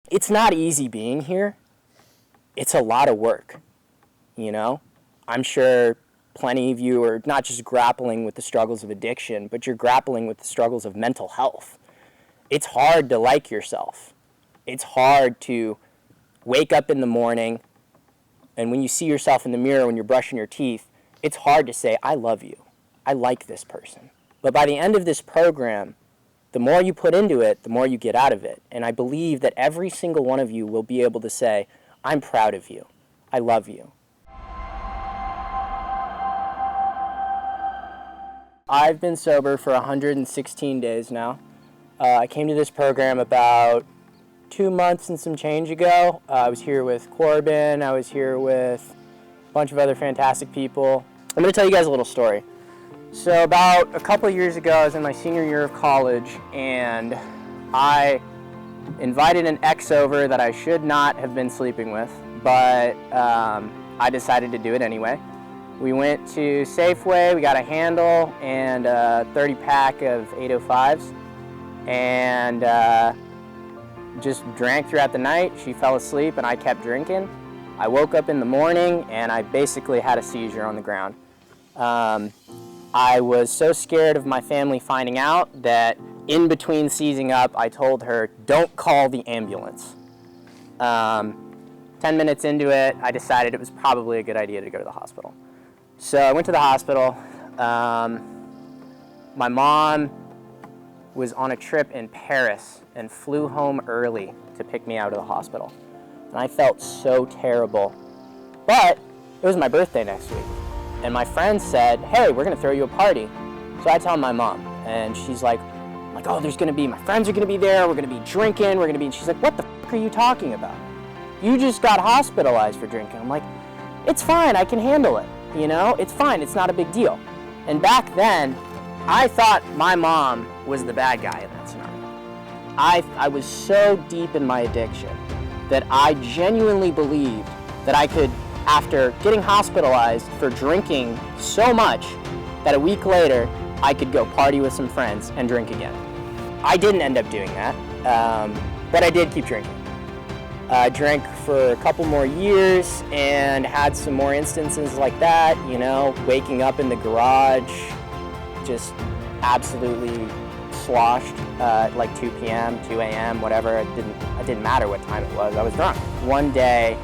It's not easy being here. It's a lot of work, you know? I'm sure plenty of you are not just grappling with the struggles of addiction, but you're grappling with the struggles of mental health. It's hard to like yourself. It's hard to wake up in the morning, and when you see yourself in the mirror when you're brushing your teeth, it's hard to say, I love you. I like this person. But by the end of this program, the more you put into it, the more you get out of it. And I believe that every single one of you will be able to say, I'm proud of you. I love you. I've been sober for 116 days now. I came to this program about 2 months and some change ago. I was here with Corbin. I was here with a bunch of other fantastic people. I'm going to tell you guys a little story. So about a couple of years ago, I was in my senior year of college, and I invited an ex over that I should not have been sleeping with, but I decided to do it anyway. We went to Safeway, we got a handle and a 30-pack of 805s, and just drank throughout the night. She fell asleep and I kept drinking. I woke up in the morning and I basically had a seizure on the ground. I was so scared of my family finding out that in between seizing up, I told her, don't call the ambulance. 10 minutes into it, I decided it was probably a good idea to go to the hospital. So I went to the hospital. My mom was on a trip in Paris and flew home early to pick me out of the hospital. And I felt so terrible. But it was my birthday next week. And my friend said, hey, we're gonna throw you a party. So I tell my mom, and she's like, oh, my friends are gonna be there, we're gonna be drinking, and she's like, what the f are you talking about? You just got hospitalized for drinking. I'm like, it's fine, I can handle it, you know? It's fine, it's not a big deal. And back then, I thought my mom was the bad guy in that scenario. I was so deep in my addiction that I genuinely believed that I could, after getting hospitalized for drinking so much, that a week later, I could go party with some friends and drink again. I didn't end up doing that, but I did keep drinking. I drank for a couple more years and had some more instances like that, you know, waking up in the garage, just absolutely sloshed at like 2 p.m., 2 a.m., whatever. It didn't matter what time it was. I was drunk. One day,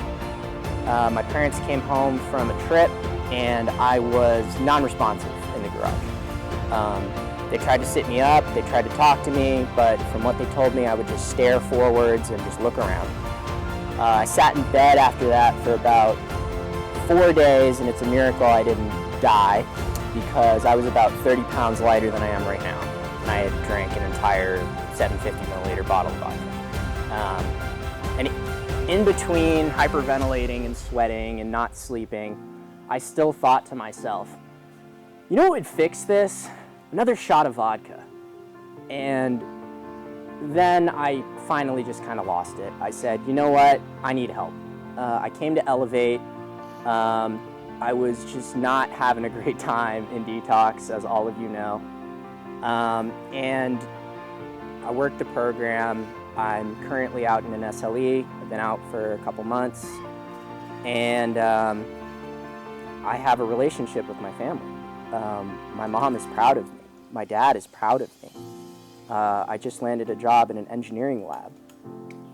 my parents came home from a trip and I was non-responsive in the garage. They tried to sit me up, they tried to talk to me, but from what they told me, I would just stare forwards and just look around. I sat in bed after that for about 4 days, and it's a miracle I didn't die because I was about 30 pounds lighter than I am right now. And I had drank an entire 750 milliliter bottle of vodka. And in between hyperventilating and sweating and not sleeping, I still thought to myself, you know what would fix this? Another shot of vodka. And then I finally just kind of lost it. I said, you know what? I need help. I came to Elevate. I was just not having a great time in detox, as all of you know. And I worked the program. I'm currently out in an SLE. I've been out for a couple months. And I have a relationship with my family. My mom is proud of me. My dad is proud of me. I just landed a job in an engineering lab.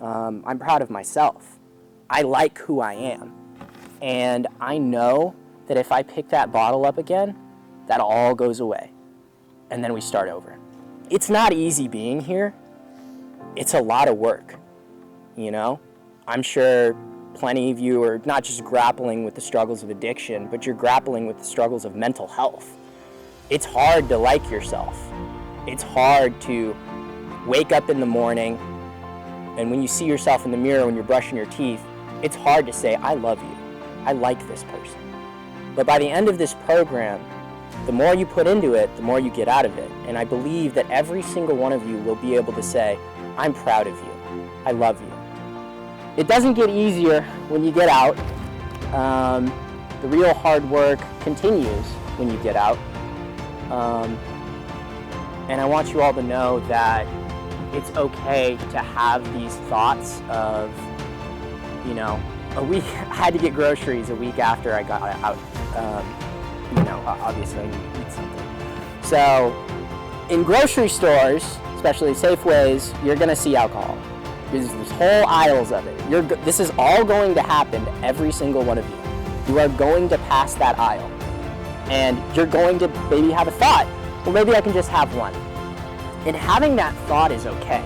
I'm proud of myself. I like who I am. And I know that if I pick that bottle up again, that all goes away. And then we start over. It's not easy being here. It's a lot of work, you know? I'm sure plenty of you are not just grappling with the struggles of addiction, but you're grappling with the struggles of mental health. It's hard to like yourself. It's hard to wake up in the morning, and when you see yourself in the mirror when you're brushing your teeth, it's hard to say, I love you. I like this person. But by the end of this program, the more you put into it, the more you get out of it. And I believe that every single one of you will be able to say, I'm proud of you. I love you. It doesn't get easier when you get out. The real hard work continues when you get out. And I want you all to know that it's okay to have these thoughts of, you know, a week, I had to get groceries a week after I got out. You know, obviously I need to eat something. So in grocery stores, especially Safeways, you're gonna see alcohol. There's whole aisles of it. This is all going to happen to every single one of you. You are going to pass that aisle. And you're going to maybe have a thought, well, maybe I can just have one. And having that thought is okay.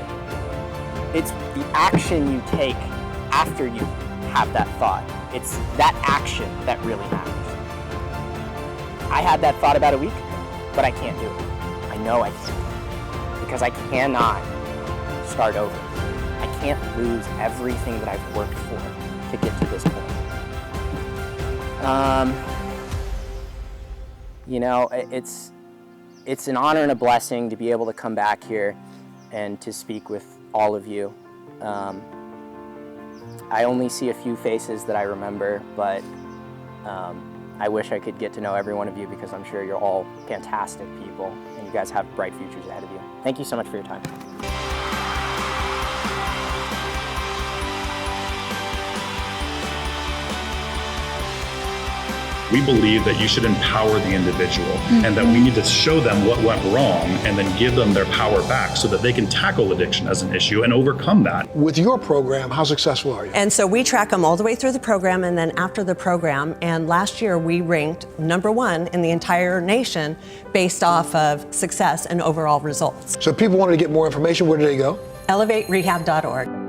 It's the action you take after you have that thought. It's that action that really matters. I had that thought about a week ago, but I can't do it. I know I can't, because I cannot start over. I can't lose everything that I've worked for to get to this point. You know, it's an honor and a blessing to be able to come back here and to speak with all of you. I only see a few faces that I remember, but I wish I could get to know every one of you, because I'm sure you're all fantastic people and you guys have bright futures ahead of you. Thank you so much for your time. We believe that you should empower the individual, and that we need to show them what went wrong and then give them their power back so that they can tackle addiction as an issue and overcome that. With your program, how successful are you? And so we track them all the way through the program and then after the program. And last year we ranked #1 in the entire nation based off of success and overall results. So if people wanted to get more information, where do they go? ElevateRehab.org.